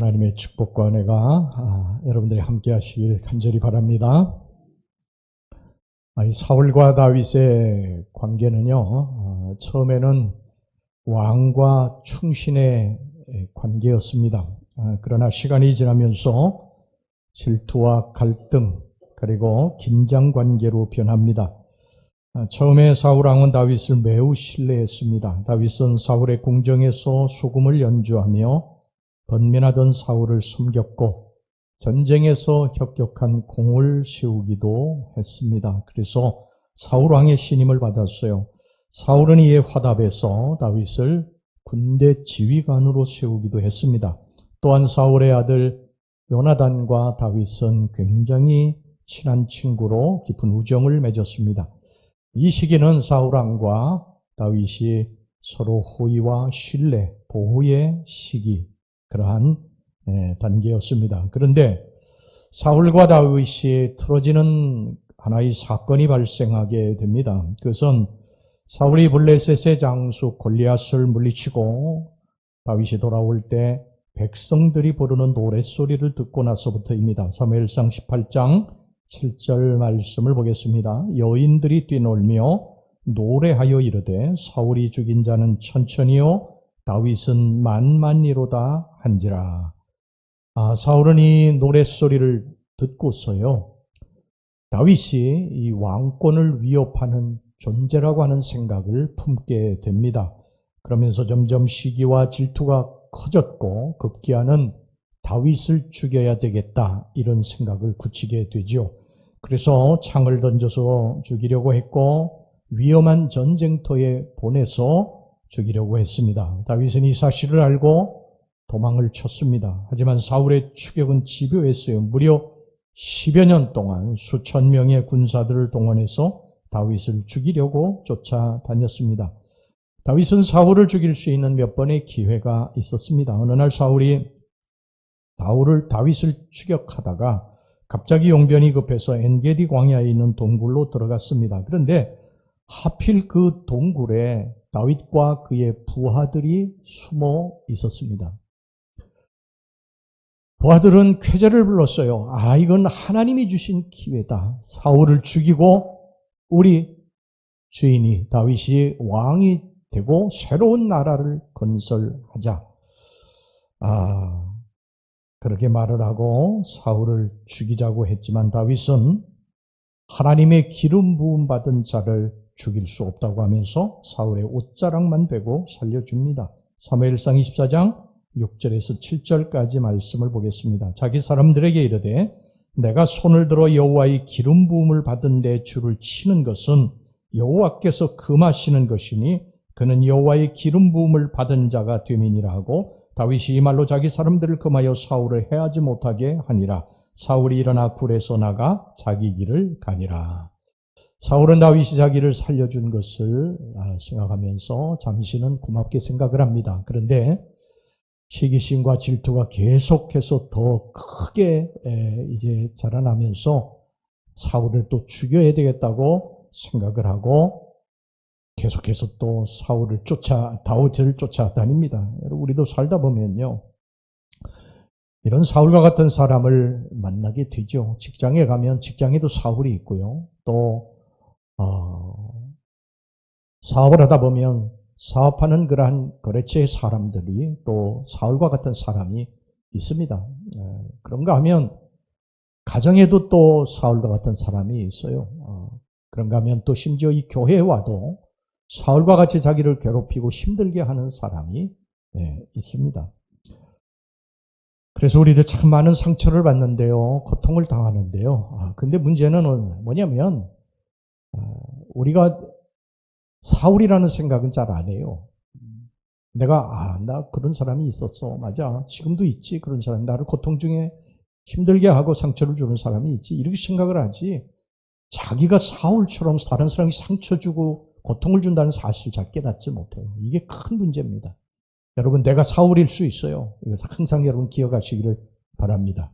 하나님의 축복과 은혜가 여러분들이 함께 하시길 간절히 바랍니다. 이 사울과 다윗의 관계는요, 처음에는 왕과 충신의 관계였습니다. 그러나 시간이 지나면서 질투와 갈등 그리고 긴장 관계로 변합니다. 처음에 사울 왕은 다윗을 매우 신뢰했습니다. 다윗은 사울의 궁정에서 소금을 연주하며 번민하던 사울을 섬겼고 전쟁에서 혁혁한 공을 세우기도 했습니다. 그래서 사울 왕의 신임을 받았어요. 사울은 이에 화답해서 다윗을 군대 지휘관으로 세우기도 했습니다. 또한 사울의 아들 요나단과 다윗은 굉장히 친한 친구로 깊은 우정을 맺었습니다. 이 시기는 사울 왕과 다윗이 서로 호의와 신뢰, 보호의 시기, 그러한 단계였습니다. 그런데 사울과 다윗이 틀어지는 하나의 사건이 발생하게 됩니다. 그것은 사울이 블레셋의 장수 골리앗을 물리치고 다윗이 돌아올 때 백성들이 부르는 노랫소리를 듣고 나서부터입니다. 사무엘상 18장 7절 말씀을 보겠습니다. 여인들이 뛰놀며 노래하여 이르되 사울이 죽인 자는 천천히요 다윗은 만만히로다 한지라. 사울은 이 노랫소리를 듣고서요 다윗이 이 왕권을 위협하는 존재라고 하는 생각을 품게 됩니다. 그러면서 점점 시기와 질투가 커졌고 급기야는 다윗을 죽여야 되겠다 이런 생각을 굳히게 되죠. 그래서 창을 던져서 죽이려고 했고 위험한 전쟁터에 보내서 죽이려고 했습니다. 다윗은 이 사실을 알고 도망을 쳤습니다. 하지만 사울의 추격은 집요했어요. 무려 10여 년 동안 수천 명의 군사들을 동원해서 다윗을 죽이려고 쫓아다녔습니다. 다윗은 사울을 죽일 수 있는 몇 번의 기회가 있었습니다. 어느 날 사울이 다윗을 추격하다가 갑자기 용변이 급해서 엔게디 광야에 있는 동굴로 들어갔습니다. 그런데 하필 그 동굴에 다윗과 그의 부하들이 숨어 있었습니다. 부하들은 쾌재를 불렀어요. 이건 하나님이 주신 기회다. 사울을 죽이고 우리 주인이 다윗이 왕이 되고 새로운 나라를 건설하자. 그렇게 말을 하고 사울을 죽이자고 했지만 다윗은 하나님의 기름 부음 받은 자를 죽일 수 없다고 하면서 사울의 옷자락만 베고 살려줍니다. 사무엘상 24장 6절에서 7절까지 말씀을 보겠습니다. 자기 사람들에게 이르되 내가 손을 들어 여호와의 기름 부음을 받은 내 주를 치는 것은 여호와께서 금하시는 것이니 그는 여호와의 기름 부음을 받은 자가 됨이니라 하고 다윗이 이 말로 자기 사람들을 금하여 사울을 해하지 못하게 하니라. 사울이 일어나 굴에서 나가 자기 길을 가니라. 사울은 다윗이 자기를 살려준 것을 생각하면서 잠시는 고맙게 생각을 합니다. 그런데 시기심과 질투가 계속해서 더 크게 이제 자라나면서 사울을 또 죽여야 되겠다고 생각을 하고 계속해서 또 다윗을 쫓아다닙니다. 우리도 살다 보면요 이런 사울과 같은 사람을 만나게 되죠. 직장에 가면 직장에도 사울이 있고요. 또 사업을 하다 보면 사업하는 그러한 거래처의 사람들이 또 사울과 같은 사람이 있습니다. 그런가 하면 가정에도 또 사울과 같은 사람이 있어요. 그런가 하면 또 심지어 이 교회에 와도 사울과 같이 자기를 괴롭히고 힘들게 하는 사람이 있습니다. 그래서 우리도 참 많은 상처를 받는데요. 고통을 당하는데요. 근데 문제는 뭐냐면 우리가 사울이라는 생각은 잘 안 해요. 나 그런 사람이 있었어. 맞아. 지금도 있지. 그런 사람. 나를 고통 중에 힘들게 하고 상처를 주는 사람이 있지. 이렇게 생각을 하지. 자기가 사울처럼 다른 사람이 상처 주고 고통을 준다는 사실을 잘 깨닫지 못해요. 이게 큰 문제입니다. 여러분, 내가 사울일 수 있어요. 이거 항상 여러분 기억하시기를 바랍니다.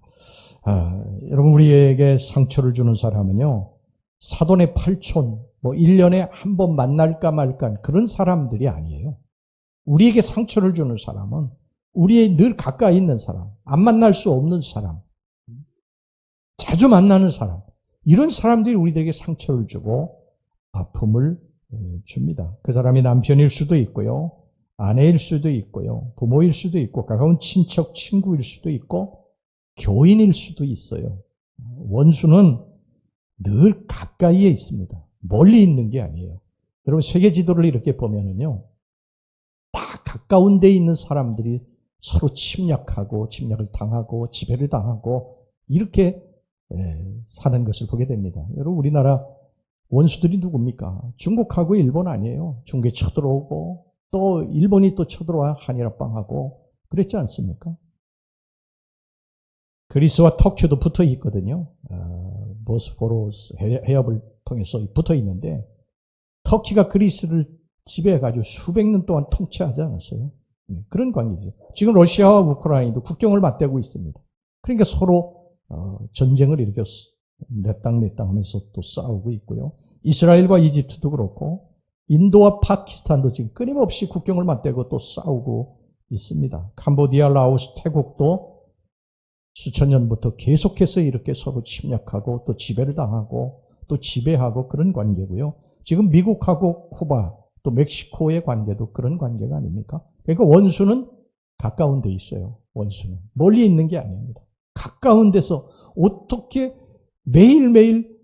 여러분, 우리에게 상처를 주는 사람은요, 사돈의 팔촌, 1년에 한 번 만날까 말까 그런 사람들이 아니에요. 우리에게 상처를 주는 사람은 우리의 늘 가까이 있는 사람, 안 만날 수 없는 사람, 자주 만나는 사람, 이런 사람들이 우리들에게 상처를 주고 아픔을 줍니다. 그 사람이 남편일 수도 있고요, 아내일 수도 있고요, 부모일 수도 있고, 가까운 친척, 친구일 수도 있고, 교인일 수도 있어요. 원수는 늘 가까이에 있습니다. 멀리 있는 게 아니에요. 여러분, 세계 지도를 이렇게 보면은요, 다 가까운 데 있는 사람들이 서로 침략하고, 침략을 당하고, 지배를 당하고, 이렇게 사는 것을 보게 됩니다. 여러분, 우리나라 원수들이 누굽니까? 중국하고 일본 아니에요. 중국에 쳐들어오고, 또 일본이 또 쳐들어와 한일합방하고, 그랬지 않습니까? 그리스와 터키도 붙어 있거든요. 보스포러스 해협을 통해서 붙어 있는데, 터키가 그리스를 지배해가지고 수백 년 동안 통치하지 않았어요. 그런 관계죠. 지금 러시아와 우크라이나도 국경을 맞대고 있습니다. 그러니까 서로 전쟁을 일으켰어. 내 땅 하면서 또 싸우고 있고요. 이스라엘과 이집트도 그렇고, 인도와 파키스탄도 지금 끊임없이 국경을 맞대고 또 싸우고 있습니다. 캄보디아, 라오스, 태국도 수천 년부터 계속해서 이렇게 서로 침략하고 또 지배를 당하고 또 지배하고 그런 관계고요. 지금 미국하고 쿠바 또 멕시코의 관계도 그런 관계가 아닙니까? 그러니까 원수는 가까운 데 있어요. 원수는 멀리 있는 게 아닙니다. 가까운 데서 어떻게 매일매일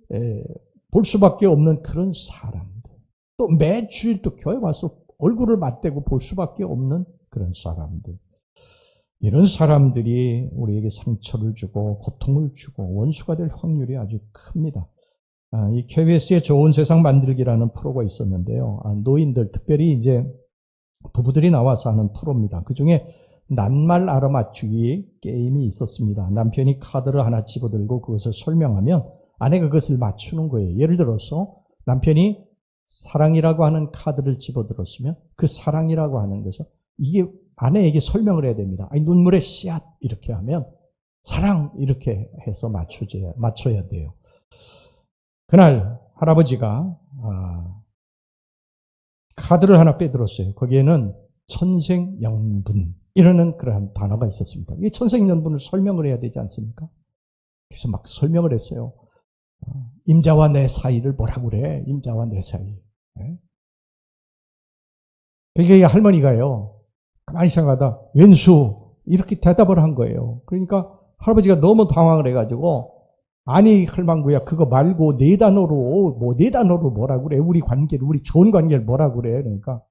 볼 수밖에 없는 그런 사람들, 또 매주일 또 교회 와서 얼굴을 맞대고 볼 수밖에 없는 그런 사람들, 이런 사람들이 우리에게 상처를 주고 고통을 주고 원수가 될 확률이 아주 큽니다. 이 KBS의 좋은 세상 만들기라는 프로가 있었는데요. 노인들, 특별히 이제 부부들이 나와서 하는 프로입니다. 그 중에 낱말 알아맞추기 게임이 있었습니다. 남편이 카드를 하나 집어들고 그것을 설명하면 아내가 그것을 맞추는 거예요. 예를 들어서 남편이 사랑이라고 하는 카드를 집어들었으면 그 사랑이라고 하는 것은 이게 아내에게 설명을 해야 됩니다. 아니, 눈물의 씨앗 이렇게 하면 사랑 이렇게 해서 맞춰야 돼요. 그날 할아버지가 카드를 하나 빼들었어요. 거기에는 천생연분 이라는 그러한 단어가 있었습니다. 이 천생연분을 설명을 해야 되지 않습니까? 그래서 막 설명을 했어요. 임자와 내 사이를 뭐라고 그래? 임자와 내 사이. 그게 할머니가요, 가만히 생각하다 왼수 이렇게 대답을 한 거예요. 그러니까 할아버지가 너무 당황을 해가지고, 아니 할망구야, 그거 말고 네 단어로 뭐라고 그래? 우리 관계를, 우리 좋은 관계를 뭐라고 그래? 그러니까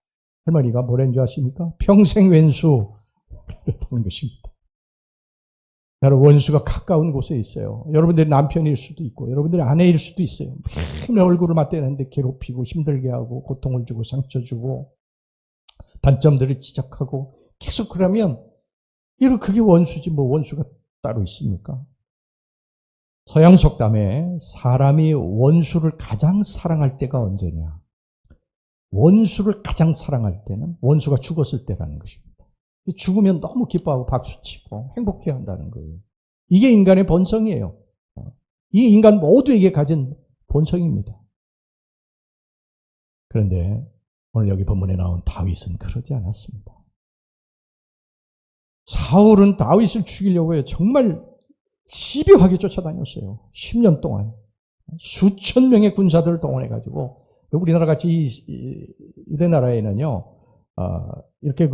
할머니가 뭐라는 줄 아십니까? 평생 왼수 그렇다는 것입니다. 여러분, 원수가 가까운 곳에 있어요. 여러분들이 남편일 수도 있고 여러분들이 아내일 수도 있어요. 매일 얼굴을 맞대는데 괴롭히고 힘들게 하고 고통을 주고 상처 주고 단점들을 지적하고 계속 그러면 그게 원수지 뭐 원수가 따로 있습니까? 서양 속담에 사람이 원수를 가장 사랑할 때가 언제냐? 원수를 가장 사랑할 때는 원수가 죽었을 때라는 것입니다. 죽으면 너무 기뻐하고 박수치고 행복해 한다는 거예요. 이게 인간의 본성이에요. 이 인간 모두에게 가진 본성입니다. 그런데 오늘 여기 본문에 나온 다윗은 그러지 않았습니다. 사울은 다윗을 죽이려고 해요. 정말 집요하게 쫓아다녔어요. 10년 동안 수천 명의 군사들을 동원해가지고, 우리나라 같이 유대 나라에는요, 이렇게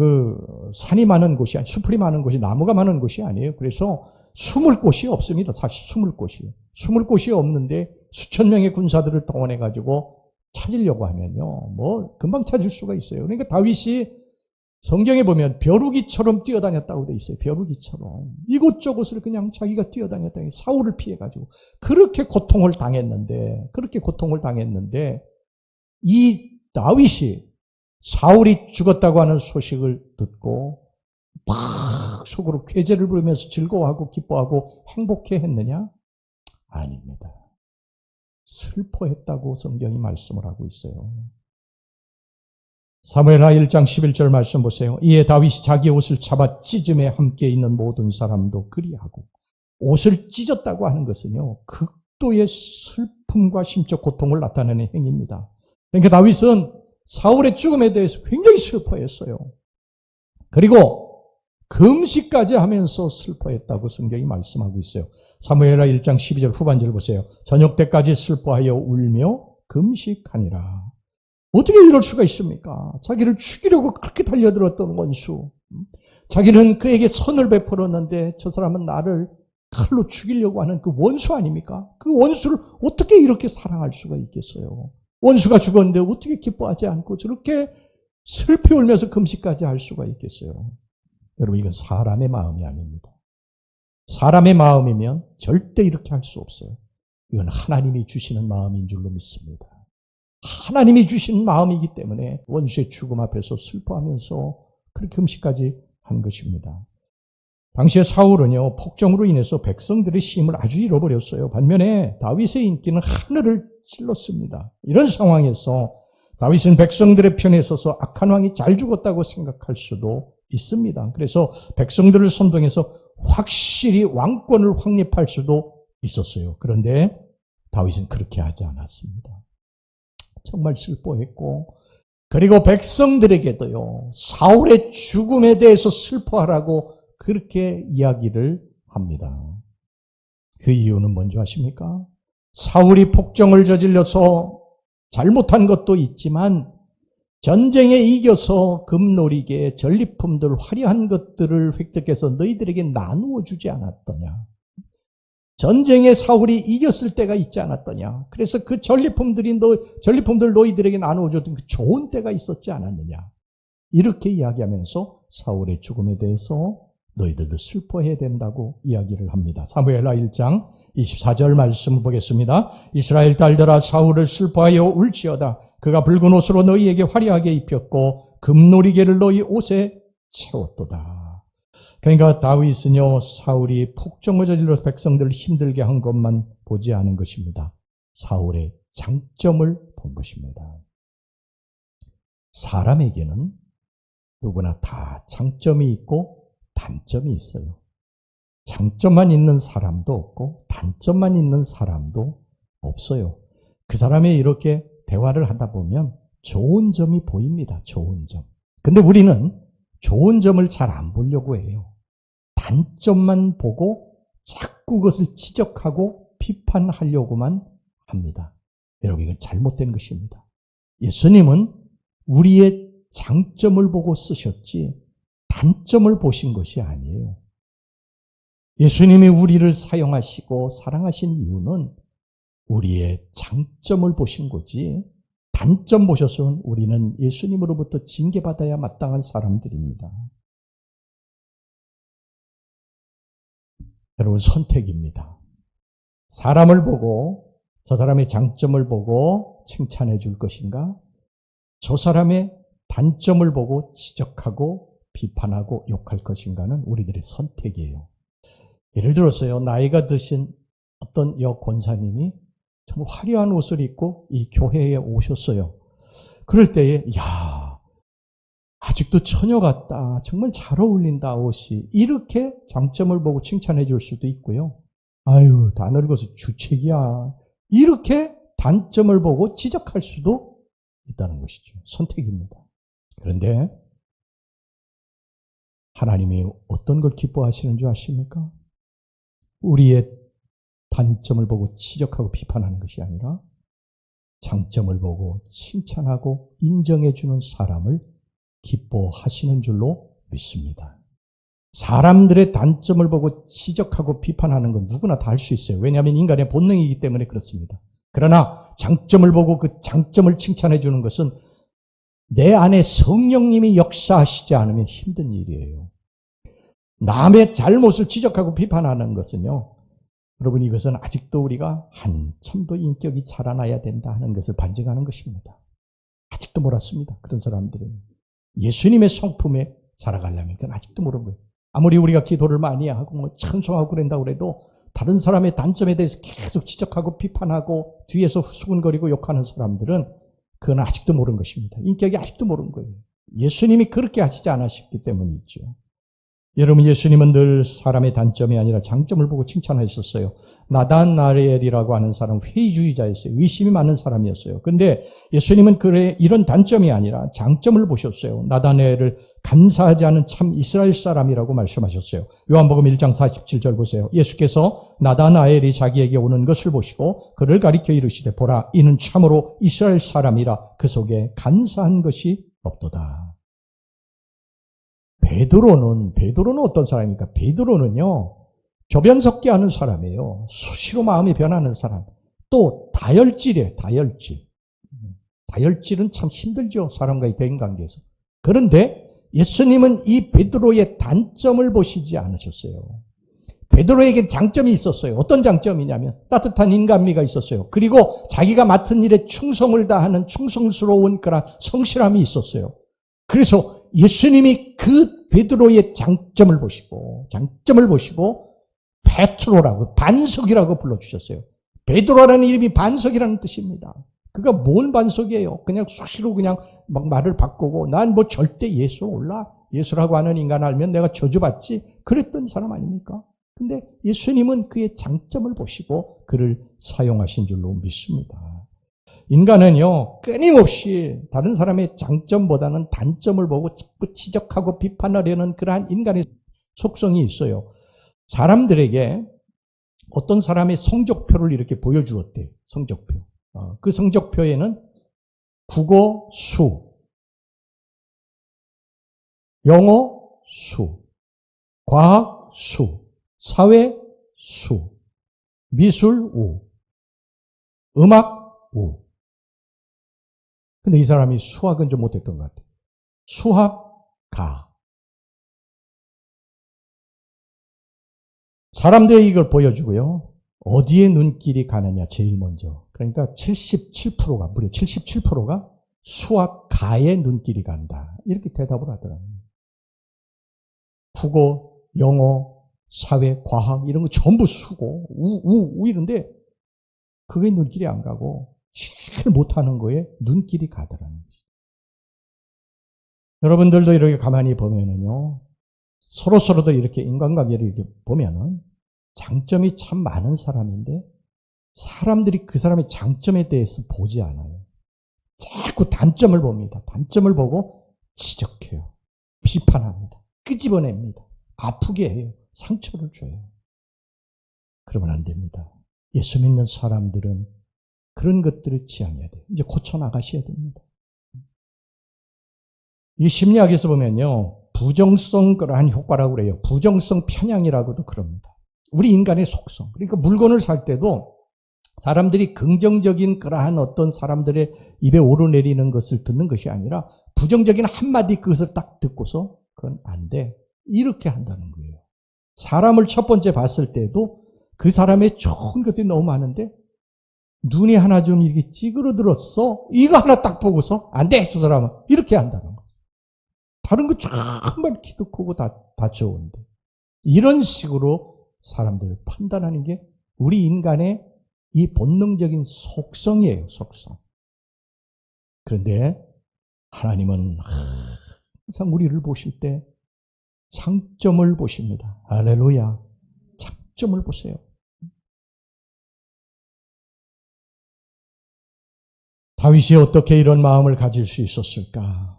산이 많은 곳이, 수풀이 많은 곳이, 나무가 많은 곳이 아니에요. 그래서 숨을 곳이 없습니다. 사실 숨을 곳이 없는데 수천 명의 군사들을 동원해가지고 찾으려고 하면요, 뭐 금방 찾을 수가 있어요. 그러니까 다윗이 성경에 보면 벼루기처럼 뛰어다녔다고 돼 있어요. 벼루기처럼 이곳저곳을 그냥 자기가 뛰어다녔다. 사울을 피해가지고 그렇게 고통을 당했는데 이 다윗이 사울이 죽었다고 하는 소식을 듣고 막 속으로 쾌재를 부르면서 즐거워하고 기뻐하고 행복해했느냐? 아닙니다. 슬퍼했다고 성경이 말씀을 하고 있어요. 사무엘하 1장 11절 말씀 보세요. 이에 다윗이 자기 옷을 잡아 찢음에 함께 있는 모든 사람도 그리하고, 옷을 찢었다고 하는 것은요, 극도의 슬픔과 심적 고통을 나타내는 행위입니다. 그러니까 다윗은 사울의 죽음에 대해서 굉장히 슬퍼했어요. 그리고 금식까지 하면서 슬퍼했다고 성경이 말씀하고 있어요. 사무엘하 1장 12절 후반절 보세요. 저녁 때까지 슬퍼하여 울며 금식하니라. 어떻게 이럴 수가 있습니까? 자기를 죽이려고 그렇게 달려들었던 원수. 자기는 그에게 선을 베풀었는데 저 사람은 나를 칼로 죽이려고 하는 그 원수 아닙니까? 그 원수를 어떻게 이렇게 사랑할 수가 있겠어요? 원수가 죽었는데 어떻게 기뻐하지 않고 저렇게 슬피 울면서 금식까지 할 수가 있겠어요? 여러분, 이건 사람의 마음이 아닙니다. 사람의 마음이면 절대 이렇게 할 수 없어요. 이건 하나님이 주시는 마음인 줄로 믿습니다. 하나님이 주신 마음이기 때문에 원수의 죽음 앞에서 슬퍼하면서 그렇게 금식까지 한 것입니다. 당시에 사울은요, 폭정으로 인해서 백성들의 힘을 아주 잃어버렸어요. 반면에 다윗의 인기는 하늘을 찔렀습니다. 이런 상황에서 다윗은 백성들의 편에 서서 악한 왕이 잘 죽었다고 생각할 수도 있습니다. 그래서 백성들을 선동해서 확실히 왕권을 확립할 수도 있었어요. 그런데 다윗은 그렇게 하지 않았습니다. 정말 슬퍼했고, 그리고 백성들에게도요, 사울의 죽음에 대해서 슬퍼하라고 그렇게 이야기를 합니다. 그 이유는 뭔지 아십니까? 사울이 폭정을 저질러서 잘못한 것도 있지만 전쟁에 이겨서 금노리개, 전리품들, 화려한 것들을 획득해서 너희들에게 나누어 주지 않았더냐. 전쟁에 사울이 이겼을 때가 있지 않았더냐. 그래서 그 전리품들 너희들에게 나누어 줬던 그 좋은 때가 있었지 않았느냐. 이렇게 이야기하면서 사울의 죽음에 대해서 너희들도 슬퍼해야 된다고 이야기를 합니다. 사무엘하 1장 24절 말씀 보겠습니다. 이스라엘 딸들아, 사울을 슬퍼하여 울지어다. 그가 붉은 옷으로 너희에게 화려하게 입혔고 금노리개를 너희 옷에 채웠도다. 그러니까 다윗은요, 사울이 폭정을 저질러서 백성들을 힘들게 한 것만 보지 않은 것입니다. 사울의 장점을 본 것입니다. 사람에게는 누구나 다 장점이 있고 단점이 있어요. 장점만 있는 사람도 없고 단점만 있는 사람도 없어요. 그 사람이 이렇게 대화를 하다 보면 좋은 점이 보입니다. 좋은 점. 근데 우리는 좋은 점을 잘 안 보려고 해요. 단점만 보고 자꾸 그것을 지적하고 비판하려고만 합니다. 여러분, 이건 잘못된 것입니다. 예수님은 우리의 장점을 보고 쓰셨지 단점을 보신 것이 아니에요. 예수님이 우리를 사용하시고 사랑하신 이유는 우리의 장점을 보신 거지, 단점 보셔서는 우리는 예수님으로부터 징계받아야 마땅한 사람들입니다. 여러분, 선택입니다. 사람을 보고 저 사람의 장점을 보고 칭찬해 줄 것인가? 저 사람의 단점을 보고 지적하고 비판하고 욕할 것인가는 우리들의 선택이에요. 예를 들어서요, 나이가 드신 어떤 권사님이 정말 화려한 옷을 입고 이 교회에 오셨어요. 그럴 때에 야, 아직도 처녀 같다, 정말 잘 어울린다 옷이, 이렇게 장점을 보고 칭찬해 줄 수도 있고요. 아유, 다 늙어서 주책이야, 이렇게 단점을 보고 지적할 수도 있다는 것이죠. 선택입니다. 그런데 하나님이 어떤 걸 기뻐하시는 줄 아십니까? 우리의 단점을 보고 지적하고 비판하는 것이 아니라 장점을 보고 칭찬하고 인정해 주는 사람을 기뻐하시는 줄로 믿습니다. 사람들의 단점을 보고 지적하고 비판하는 건 누구나 다 할 수 있어요. 왜냐하면 인간의 본능이기 때문에 그렇습니다. 그러나 장점을 보고 그 장점을 칭찬해 주는 것은 내 안에 성령님이 역사하시지 않으면 힘든 일이에요. 남의 잘못을 지적하고 비판하는 것은요, 여러분, 이것은 아직도 우리가 한참 더 인격이 자라나야 된다 하는 것을 반증하는 것입니다. 아직도 몰랐습니다. 그런 사람들은 예수님의 성품에 자라가려면 그건 아직도 모르는 거예요. 아무리 우리가 기도를 많이 하고 찬송하고 그런다고 해도 다른 사람의 단점에 대해서 계속 지적하고 비판하고 뒤에서 수근거리고 욕하는 사람들은 그건 아직도 모르는 것입니다. 인격이 아직도 모르는 거예요. 예수님이 그렇게 하시지 않으셨기 때문이죠. 여러분, 예수님은 늘 사람의 단점이 아니라 장점을 보고 칭찬하셨어요. 나다나엘이라고 하는 사람은 회의주의자였어요. 의심이 많은 사람이었어요. 근데 예수님은 이런 단점이 아니라 장점을 보셨어요. 나다나엘을 간사하지 않은 참 이스라엘 사람이라고 말씀하셨어요. 요한복음 1장 47절 보세요. 예수께서 나다나엘이 자기에게 오는 것을 보시고 그를 가리켜 이르시되 보라, 이는 참으로 이스라엘 사람이라 그 속에 간사한 것이 없도다. 베드로는 어떤 사람입니까? 베드로는요, 교변 섞게 하는 사람이에요. 수시로 마음이 변하는 사람. 또 다혈질이에요. 다혈질은 참 힘들죠. 사람과의 대인관계에서. 그런데 예수님은 이 베드로의 단점을 보시지 않으셨어요. 베드로에게 장점이 있었어요. 어떤 장점이냐면 따뜻한 인간미가 있었어요. 그리고 자기가 맡은 일에 충성을 다하는 충성스러운 그런 성실함이 있었어요. 그래서 예수님이 그 베드로의 장점을 보시고 베트로라고, 반석이라고 불러주셨어요. 베드로라는 이름이 반석이라는 뜻입니다. 그가 뭔 반석이에요? 그냥 수시로 그냥 막 말을 바꾸고 난 뭐 절대 예수 몰라. 예수라고 하는 인간 알면 내가 저주받지. 그랬던 사람 아닙니까? 근데 예수님은 그의 장점을 보시고 그를 사용하신 줄로 믿습니다. 인간은요, 끊임없이 다른 사람의 장점보다는 단점을 보고 자꾸 지적하고 비판하려는 그러한 인간의 속성이 있어요. 사람들에게 어떤 사람의 성적표를 이렇게 보여주었대요. 성적표. 그 성적표에는 국어 수, 영어 수, 과학 수, 사회 수, 미술 우, 음악 우. 근데 이 사람이 수학은 좀 못했던 것 같아요. 수학 가. 사람들이 이걸 보여주고요. 어디에 눈길이 가느냐 제일 먼저. 그러니까 77%가 무려 77%가 수학 가에 눈길이 간다. 이렇게 대답을 하더라고요. 국어, 영어, 사회, 과학 이런 거 전부 수고 우 이런데 그게 눈길이 안 가고 제일 못하는 거에 눈길이 가더라는 거죠. 여러분들도 이렇게 가만히 보면은요, 서로서로도 이렇게 인간관계를 이렇게 보면은 장점이 참 많은 사람인데 사람들이 그 사람의 장점에 대해서 보지 않아요. 자꾸 단점을 봅니다. 단점을 보고 지적해요. 비판합니다. 끄집어냅니다. 아프게 해요. 상처를 줘요. 그러면 안 됩니다. 예수 믿는 사람들은 그런 것들을 지향해야 돼요. 이제 고쳐나가셔야 됩니다. 이 심리학에서 보면요, 부정성 그러한 효과라고 그래요. 부정성 편향이라고도 그럽니다. 우리 인간의 속성. 그러니까 물건을 살 때도 사람들이 긍정적인 그러한 어떤 사람들의 입에 오르내리는 것을 듣는 것이 아니라 부정적인 한마디 그것을 딱 듣고서 그건 안 돼. 이렇게 한다는 거예요. 사람을 첫 번째 봤을 때도 그 사람의 좋은 것들이 너무 많은데 눈이 하나 좀 이렇게 찌그러들었어. 이거 하나 딱 보고서 안 돼, 저 사람은. 이렇게 한다는 거예요. 다른 거 정말 키도 크고 다 좋은데. 이런 식으로 사람들을 판단하는 게 우리 인간의 이 본능적인 속성이에요, 속성. 그런데 하나님은 항상 우리를 보실 때 장점을 보십니다. 할렐루야. 장점을 보세요. 다윗이 어떻게 이런 마음을 가질 수 있었을까?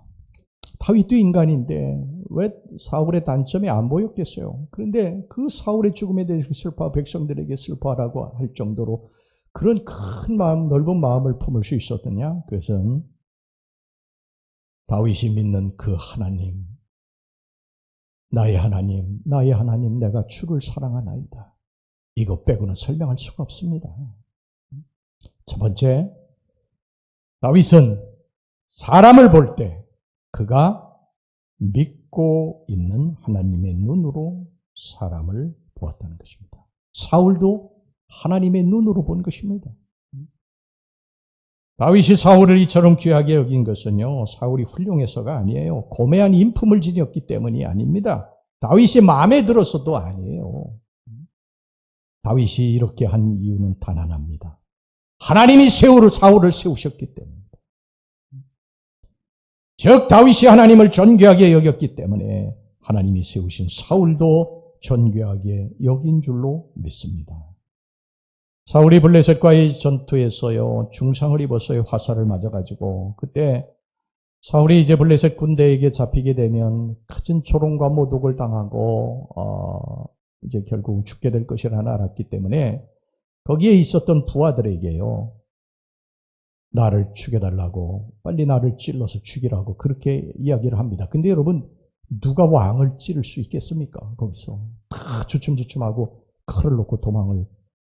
다윗도 인간인데 왜 사울의 단점이 안 보였겠어요? 그런데 그 사울의 죽음에 대해서 슬퍼하고 백성들에게 슬퍼하라고 할 정도로 그런 큰 마음, 넓은 마음을 품을 수 있었더냐? 그것은 다윗이 믿는 그 하나님, 나의 하나님, 내가 주를 사랑하나이다. 이것 빼고는 설명할 수가 없습니다. 첫 번째, 다윗은 사람을 볼 때 그가 믿고 있는 하나님의 눈으로 사람을 보았다는 것입니다. 사울도 하나님의 눈으로 본 것입니다. 다윗이 사울을 이처럼 귀하게 여긴 것은요, 사울이 훌륭해서가 아니에요. 고매한 인품을 지녔기 때문이 아닙니다. 다윗이 마음에 들어서도 아니에요. 다윗이 이렇게 한 이유는 단 하나입니다. 하나님이 사울을 세우셨기 때문입니다. 즉 다윗이 하나님을 존귀하게 여겼기 때문에 하나님이 세우신 사울도 존귀하게 여긴 줄로 믿습니다. 사울이 블레셋과의 전투에서요, 중상을 입었어요. 화살을 맞아가지고. 그때 사울이 이제 블레셋 군대에게 잡히게 되면 큰 조롱과 모독을 당하고 이제 결국 죽게 될 것이라는 알았기 때문에 거기에 있었던 부하들에게요, 나를 죽여달라고, 빨리 나를 찔러서 죽이라고 그렇게 이야기를 합니다. 근데 여러분, 누가 왕을 찌를 수 있겠습니까? 거기서 다 주춤주춤하고 칼을 놓고 도망을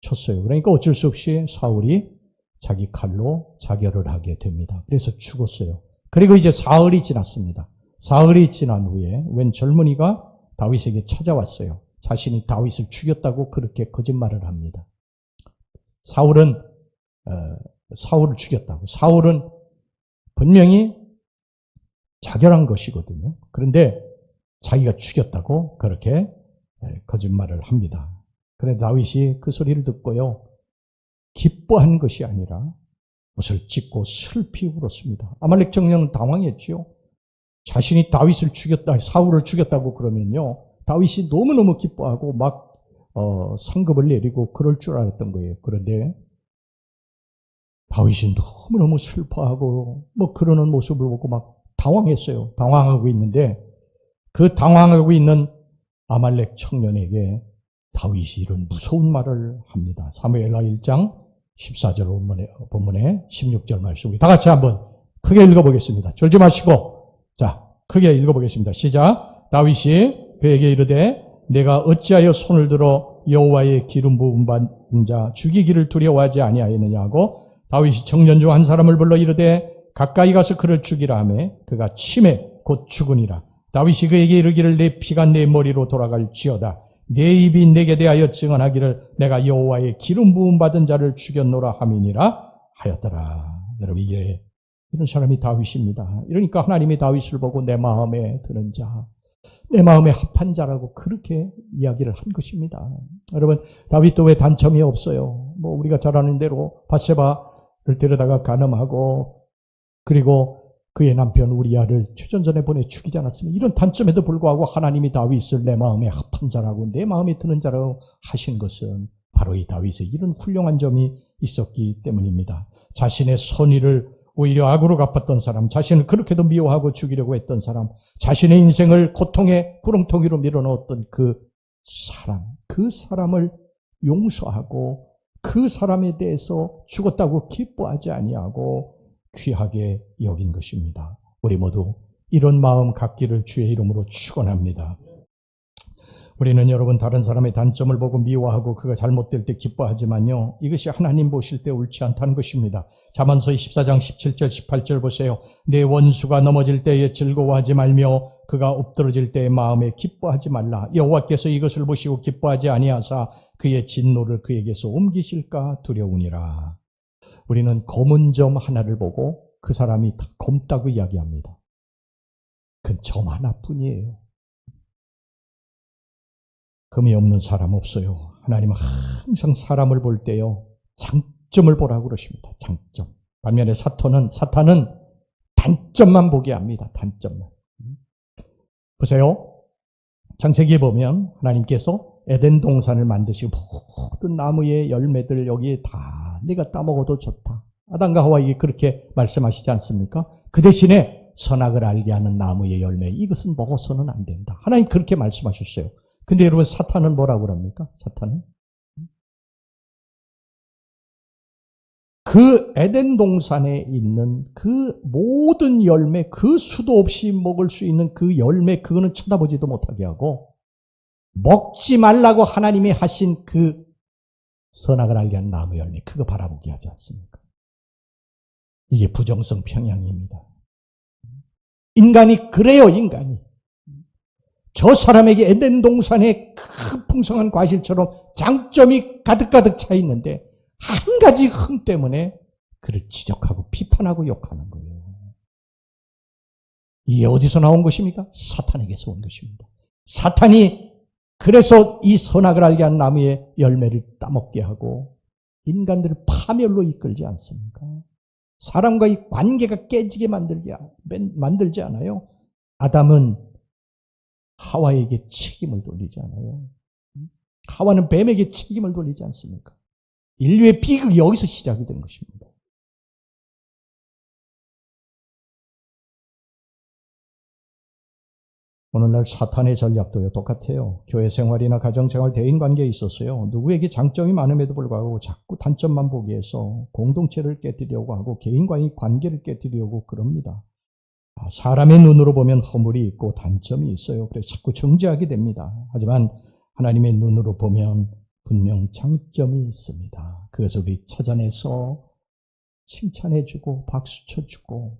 쳤어요. 그러니까 어쩔 수 없이 사울이 자기 칼로 자결을 하게 됩니다. 그래서 죽었어요. 그리고 이제 사흘이 지났습니다. 사흘이 지난 후에 웬 젊은이가 다윗에게 찾아왔어요. 자신이 다윗을 죽였다고 그렇게 거짓말을 합니다. 사울을 죽였다고. 사울은 분명히 자결한 것이거든요. 그런데 자기가 죽였다고 그렇게 거짓말을 합니다. 그런데 다윗이 그 소리를 듣고요, 기뻐한 것이 아니라 옷을 찢고 슬피 울었습니다. 아말렉 청년은 당황했지요. 자신이 다윗을 죽였다, 사울을 죽였다고 그러면요, 다윗이 너무너무 기뻐하고 막 상급을 내리고 그럴 줄 알았던 거예요. 그런데 다윗이 너무너무 슬퍼하고 뭐 그러는 모습을 보고 막 당황했어요. 당황하고 있는데 그 당황하고 있는 아말렉 청년에게 다윗이 이런 무서운 말을 합니다. 사무엘하 1장 14절 본문에 16절 말씀, 우리 다 같이 한번 크게 읽어보겠습니다. 졸지 마시고, 자, 크게 읽어보겠습니다. 시작. 다윗이 그에게 이르되 내가 어찌하여 손을 들어 여호와의 기름 부음 받은 자 죽이기를 두려워하지 아니하였느냐 하고, 다윗이 청년 중 한 사람을 불러 이르되 가까이 가서 그를 죽이라 하매 그가 침에 곧 죽으니라. 다윗이 그에게 이르기를 내 피가 내 머리로 돌아갈지어다. 내 입이 내게 대하여 증언하기를 내가 여호와의 기름 부음 받은 자를 죽였노라 함이니라 하였더라. 여러분, 이게 이런 사람이 다윗입니다. 이러니까 하나님이 다윗을 보고 내 마음에 드는 자, 내 마음에 합한 자라고 그렇게 이야기를 한 것입니다. 여러분, 다윗도 왜 단점이 없어요? 뭐 우리가 잘 아는 대로 밧세바를 데려다가 간음하고 그리고 그의 남편 우리아를 추전전에 보내 죽이지 않았습니까? 이런 단점에도 불구하고 하나님이 다윗을 내 마음에 합한 자라고, 내 마음에 드는 자라고 하신 것은 바로 이 다윗의 이런 훌륭한 점이 있었기 때문입니다. 자신의 선의를 오히려 악으로 갚았던 사람, 자신을 그렇게도 미워하고 죽이려고 했던 사람, 자신의 인생을 고통의 구렁텅이로 밀어넣었던 그 사람을 용서하고 그 사람에 대해서 죽었다고 기뻐하지 아니하고 귀하게 여긴 것입니다. 우리 모두 이런 마음 갖기를 주의 이름으로 축원합니다. 우리는 여러분 다른 사람의 단점을 보고 미워하고 그가 잘못될 때 기뻐하지만요, 이것이 하나님 보실 때 옳지 않다는 것입니다. 잠언서 24장 17절 18절 보세요. 내 원수가 넘어질 때에 즐거워하지 말며 그가 엎드러질 때에 마음에 기뻐하지 말라. 여호와께서 이것을 보시고 기뻐하지 아니하사 그의 진노를 그에게서 옮기실까 두려우니라. 우리는 검은 점 하나를 보고 그 사람이 다 검다고 이야기합니다. 그 점 하나뿐이에요. 금이 없는 사람 없어요. 하나님은 항상 사람을 볼 때요, 장점을 보라고 그러십니다. 장점. 반면에 사탄은 단점만 보게 합니다. 단점만. 보세요. 창세기에 보면 하나님께서 에덴 동산을 만드시고 모든 나무의 열매들 여기에 다 네가 따먹어도 좋다. 아담과 하와에게 그렇게 말씀하시지 않습니까? 그 대신에 선악을 알게 하는 나무의 열매, 이것은 먹어서는 안 된다. 하나님 그렇게 말씀하셨어요. 근데 여러분, 사탄은 뭐라고 합니까? 사탄은 그 에덴 동산에 있는 그 모든 열매, 그 수도 없이 먹을 수 있는 그 열매, 그거는 쳐다보지도 못하게 하고, 먹지 말라고 하나님이 하신 그 선악을 알게 하는 나무 열매, 그거 바라보게 하지 않습니까? 이게 부정성 평양입니다. 인간이 그래요. 인간이 저 사람에게 에덴 동산의 그 풍성한 과실처럼 장점이 가득가득 차 있는데 한 가지 흠 때문에 그를 지적하고 비판하고 욕하는 거예요. 이게 어디서 나온 것입니까? 사탄에게서 온 것입니다. 사탄이 그래서 이 선악을 알게 한 나무의 열매를 따먹게 하고 인간들을 파멸로 이끌지 않습니까? 사람과의 관계가 깨지게 만들지 않아요. 아담은 하와에게 책임을 돌리지 않아요. 하와는 뱀에게 책임을 돌리지 않습니까? 인류의 비극이 여기서 시작이 된 것입니다. 오늘날 사탄의 전략도 똑같아요. 교회 생활이나 가정생활, 대인관계에 있어서요. 누구에게 장점이 많음에도 불구하고 자꾸 단점만 보기 위해서 공동체를 깨뜨리려고 하고 개인과의 관계를 깨뜨리려고 그럽니다. 사람의 눈으로 보면 허물이 있고 단점이 있어요. 그래서 자꾸 정죄하게 됩니다. 하지만 하나님의 눈으로 보면 분명 장점이 있습니다. 그것을 우리 찾아내서 칭찬해주고 박수 쳐주고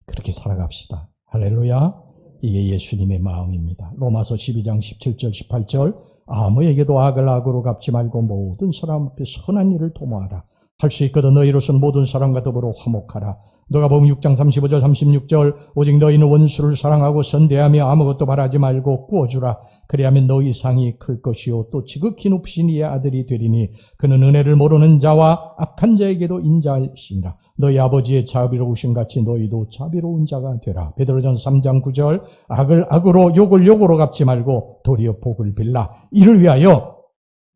그렇게 살아갑시다. 할렐루야. 이게 예수님의 마음입니다. 로마서 12장 17절 18절 아무에게도 악을 악으로 갚지 말고 모든 사람 앞에 선한 일을 도모하라. 할 수 있거든 너희로서는 모든 사람과 더불어 화목하라. 누가복음 6장 35절 36절 오직 너희는 원수를 사랑하고 선대하며 아무것도 바라지 말고 구워주라. 그리하면 너희 상이 클 것이요 또 지극히 높으신 이의 아들이 되리니 그는 은혜를 모르는 자와 악한 자에게도 인자하시니라. 너희 아버지의 자비로우신 같이 너희도 자비로운 자가 되라. 베드로전서 3장 9절 악을 악으로 욕을 욕으로 갚지 말고 도리어 복을 빌라. 이를 위하여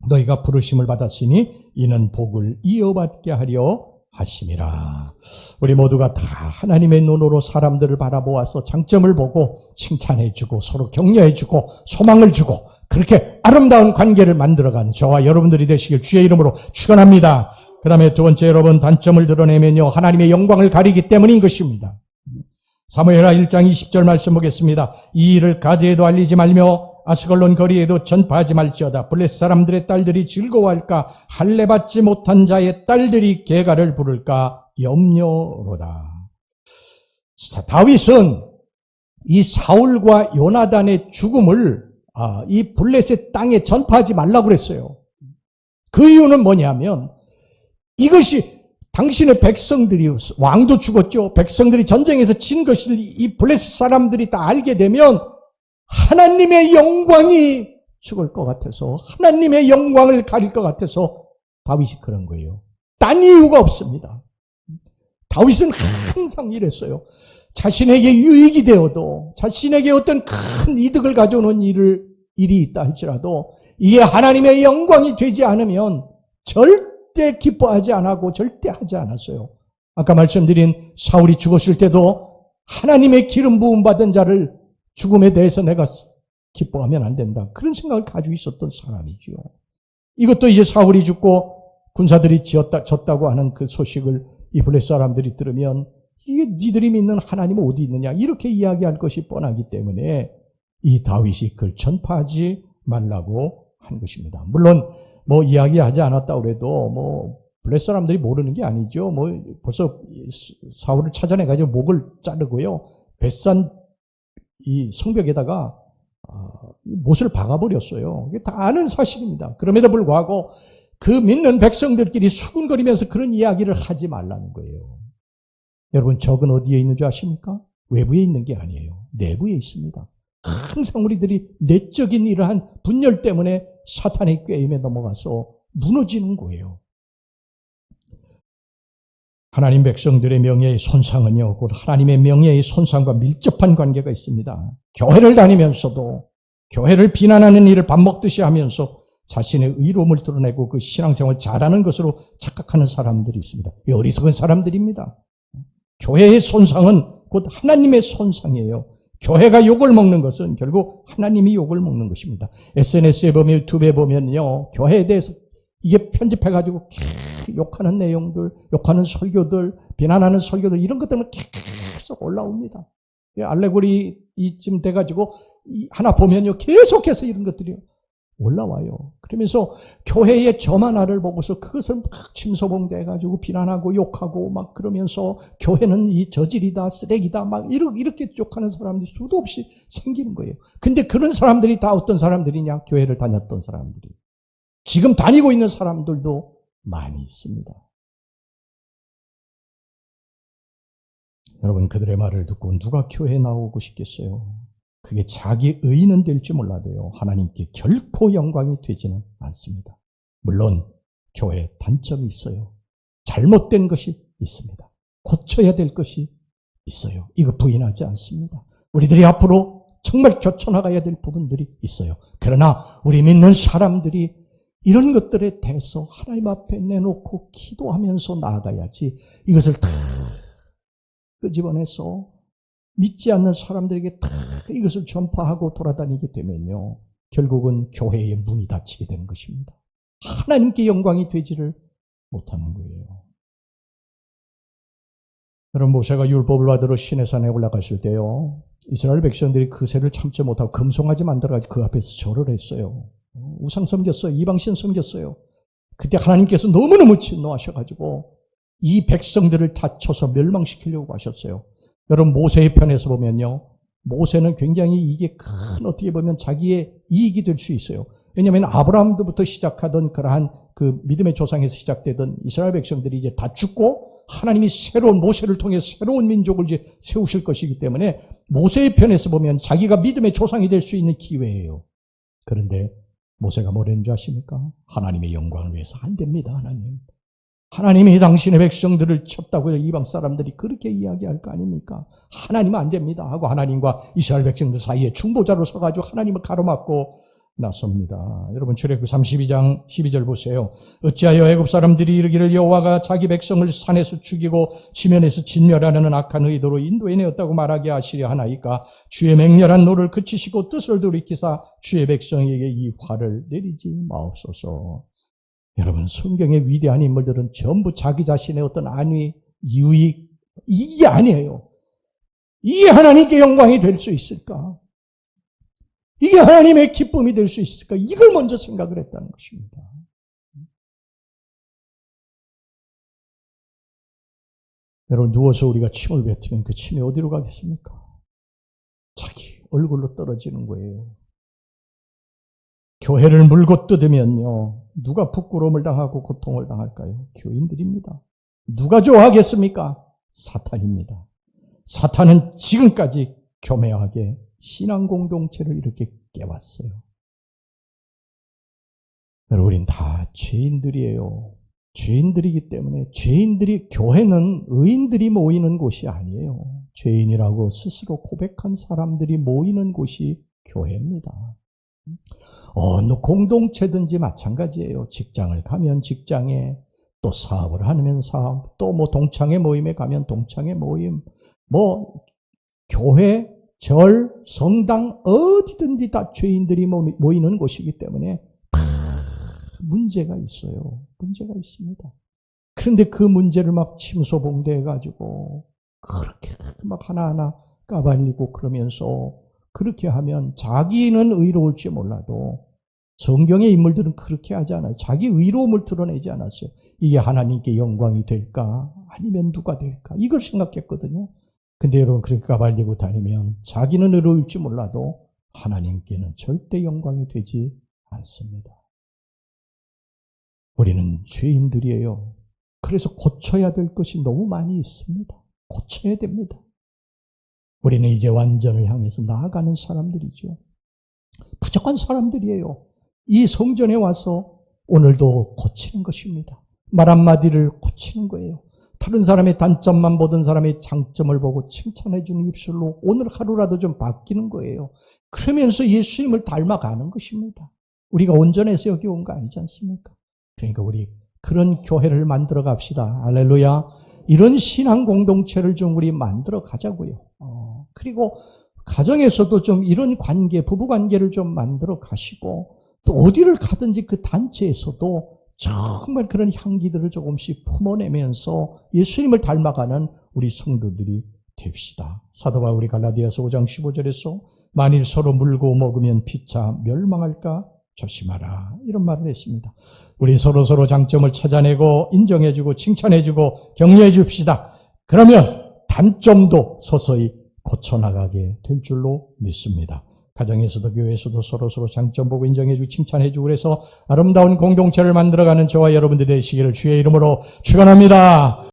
너희가 부르심을 받았으니 이는 복을 이어받게 하려 하심이라. 우리 모두가 다 하나님의 눈으로 사람들을 바라보아서 장점을 보고 칭찬해주고 서로 격려해주고 소망을 주고 그렇게 아름다운 관계를 만들어가는 저와 여러분들이 되시길 주의 이름으로 축원합니다. 그 다음에 두 번째 여러분 단점을 드러내면요 하나님의 영광을 가리기 때문인 것입니다. 사무엘하 1장 20절 말씀 보겠습니다. 이 일을 가드에도 알리지 말며 아스갈론 거리에도 전파하지 말지어다. 블레셋 사람들의 딸들이 즐거워할까? 할례 받지 못한 자의 딸들이 개가를 부를까? 염려로다. 다윗은 이 사울과 요나단의 죽음을 이 블레셋 땅에 전파하지 말라고 그랬어요. 그 이유는 뭐냐면 이것이 당신의 백성들이 왕도 죽었죠. 백성들이 전쟁에서 진 것을 이 블레셋 사람들이 다 알게 되면 하나님의 영광이 죽을 것 같아서 하나님의 영광을 가릴 것 같아서 다윗이 그런 거예요. 딴 이유가 없습니다. 다윗은 항상 이랬어요. 자신에게 유익이 되어도 자신에게 어떤 큰 이득을 가져오는 일이 있다 할지라도 이게 하나님의 영광이 되지 않으면 절대 기뻐하지 않았고 절대 하지 않았어요. 아까 말씀드린 사울이 죽었을 때도 하나님의 기름 부음 받은 자를 죽음에 대해서 내가 기뻐하면 안 된다. 그런 생각을 가지고 있었던 사람이지요. 이것도 이제 사울이 죽고 군사들이 졌다고 하는 그 소식을 이 블레셋 사람들이 들으면 이게 니들이 믿는 하나님은 어디 있느냐 이렇게 이야기할 것이 뻔하기 때문에 이 다윗이 그걸 전파하지 말라고 한 것입니다. 물론 뭐 이야기하지 않았다고 그래도 뭐 블레셋 사람들이 모르는 게 아니죠. 뭐 벌써 사울을 찾아내가지고 목을 자르고요. 벳산 이 성벽에다가 못을 박아버렸어요. 이게 다 아는 사실입니다. 그럼에도 불구하고 그 믿는 백성들끼리 수군거리면서 그런 이야기를 하지 말라는 거예요. 여러분 적은 어디에 있는 줄 아십니까? 외부에 있는 게 아니에요. 내부에 있습니다. 항상 우리들이 내적인 이러한 분열 때문에 사탄의 꾀임에 넘어가서 무너지는 거예요. 하나님 백성들의 명예의 손상은요, 곧 하나님의 명예의 손상과 밀접한 관계가 있습니다. 교회를 다니면서도 교회를 비난하는 일을 밥 먹듯이 하면서 자신의 의로움을 드러내고 그 신앙생활을 잘하는 것으로 착각하는 사람들이 있습니다. 어리석은 사람들입니다. 교회의 손상은 곧 하나님의 손상이에요. 교회가 욕을 먹는 것은 결국 하나님이 욕을 먹는 것입니다. SNS에 보면 유튜브에 보면요, 교회에 대해서 이게 편집해가지고 욕하는 내용들, 욕하는 설교들, 비난하는 설교들 이런 것들은 계속 올라옵니다. 알레고리 이쯤 돼가지고 하나 보면요 계속해서 이런 것들이 올라와요. 그러면서 교회의 점 하나를 보고서 그것을 막 침소봉대해가지고 비난하고 욕하고 막 그러면서 교회는 이 저질이다, 쓰레기다 막 이렇게 욕하는 사람들이 수도 없이 생기는 거예요. 근데 그런 사람들이 다 어떤 사람들이냐? 교회를 다녔던 사람들이. 지금 다니고 있는 사람들도 많이 있습니다. 여러분 그들의 말을 듣고 누가 교회에 나오고 싶겠어요? 그게 자기 의는 될지 몰라도요. 하나님께 결코 영광이 되지는 않습니다. 물론 교회에 단점이 있어요. 잘못된 것이 있습니다. 고쳐야 될 것이 있어요. 이거 부인하지 않습니다. 우리들이 앞으로 정말 교쳐나가야 될 부분들이 있어요. 그러나 우리 믿는 사람들이 이런 것들에 대해서 하나님 앞에 내놓고 기도하면서 나아가야지 이것을 다 끄집어내서 믿지 않는 사람들에게 다 이것을 전파하고 돌아다니게 되면요. 결국은 교회의 문이 닫히게 되는 것입니다. 하나님께 영광이 되지를 못하는 거예요. 여러분, 모세가 율법을 받으러 시내산에 올라갔을 때요. 이스라엘 백성들이 그 새를 참지 못하고 금송아지 만들어가지고 그 앞에서 절을 했어요. 우상 섬겼어요. 이방신 섬겼어요. 그때 하나님께서 너무너무 진노하셔가지고 이 백성들을 다 쳐서 멸망시키려고 하셨어요. 여러분, 모세의 편에서 보면요. 모세는 굉장히 이게 큰 어떻게 보면 자기의 이익이 될 수 있어요. 왜냐하면 아브라함부터 시작하던 그러한 그 믿음의 조상에서 시작되던 이스라엘 백성들이 이제 다 죽고 하나님이 새로운 모세를 통해 새로운 민족을 이제 세우실 것이기 때문에 모세의 편에서 보면 자기가 믿음의 조상이 될 수 있는 기회예요. 그런데 모세가 뭐라는 줄 아십니까? 하나님의 영광을 위해서 안 됩니다. 하나님이 당신의 백성들을 쳤다고 해서 이방 사람들이 그렇게 이야기할 거 아닙니까? 하나님은 안 됩니다 하고 하나님과 이스라엘 백성들 사이에 중보자로 서가지고 하나님을 가로막고 나섭니다. 여러분, 출애굽기 32장 12절 보세요. 어찌하여 애굽 사람들이 이르기를 여호와가 자기 백성을 산에서 죽이고 지면에서 진멸하는 악한 의도로 인도해내었다고 말하게 하시려 하나이까? 주의 맹렬한 노를 그치시고 뜻을 돌이키사 주의 백성에게 이 화를 내리지 마옵소서. 여러분, 성경의 위대한 인물들은 전부 자기 자신의 어떤 안위, 유익, 이게 아니에요. 이게 하나님께 영광이 될 수 있을까? 이게 하나님의 기쁨이 될 수 있을까? 이걸 먼저 생각을 했다는 것입니다. 여러분, 누워서 우리가 침을 뱉으면 그 침이 어디로 가겠습니까? 자기 얼굴로 떨어지는 거예요. 교회를 물고 뜯으면요, 누가 부끄러움을 당하고 고통을 당할까요? 교인들입니다. 누가 좋아하겠습니까? 사탄입니다. 사탄은 지금까지 교묘하게 신앙 공동체를 이렇게 깨왔어요. 여러분, 우린 다 죄인들이에요. 죄인들이기 때문에 교회는 의인들이 모이는 곳이 아니에요. 죄인이라고 스스로 고백한 사람들이 모이는 곳이 교회입니다. 어느 공동체든지 마찬가지예요. 직장을 가면 직장에, 또 사업을 하면 사업, 또 뭐 동창회 모임에 가면 동창회 모임, 뭐 교회, 절, 성당 어디든지 다 죄인들이 모이는 곳이기 때문에 다 문제가 있어요. 문제가 있습니다. 그런데 그 문제를 막 침소봉대해가지고 그렇게 막 하나하나 까발리고 그러면서 그렇게 하면 자기는 의로울지 몰라도 성경의 인물들은 그렇게 하지 않아요. 자기 의로움을 드러내지 않았어요. 이게 하나님께 영광이 될까? 아니면 누가 될까? 이걸 생각했거든요. 근데 여러분, 그렇게 까발리고 다니면 자기는 의로울지 몰라도 하나님께는 절대 영광이 되지 않습니다. 우리는 죄인들이에요. 그래서 고쳐야 될 것이 너무 많이 있습니다. 고쳐야 됩니다. 우리는 이제 완전을 향해서 나아가는 사람들이죠. 부족한 사람들이에요. 이 성전에 와서 오늘도 고치는 것입니다. 말 한마디를 고치는 거예요. 다른 사람의 단점만 보던 사람의 장점을 보고 칭찬해주는 입술로 오늘 하루라도 좀 바뀌는 거예요. 그러면서 예수님을 닮아가는 것입니다. 우리가 온전해서 여기 온 거 아니지 않습니까? 그러니까 우리 그런 교회를 만들어 갑시다. 할렐루야. 이런 신앙 공동체를 좀 우리 만들어 가자고요. 그리고 가정에서도 좀 이런 관계, 부부 관계를 좀 만들어 가시고, 또 어디를 가든지 그 단체에서도 정말 그런 향기들을 조금씩 품어내면서 예수님을 닮아가는 우리 성도들이 됩시다. 사도 바울이 갈라디아서 5장 15절에서 만일 서로 물고 먹으면 피차 멸망할까 조심하라, 이런 말을 했습니다. 우리 서로 장점을 찾아내고 인정해주고 칭찬해주고 격려해 줍시다. 그러면 단점도 서서히 고쳐나가게 될 줄로 믿습니다. 가정에서도 교회에서도 서로 장점 보고 인정해주고 칭찬해주고 그래서 아름다운 공동체를 만들어가는 저와 여러분들이 되시기를 주의 이름으로 축원합니다.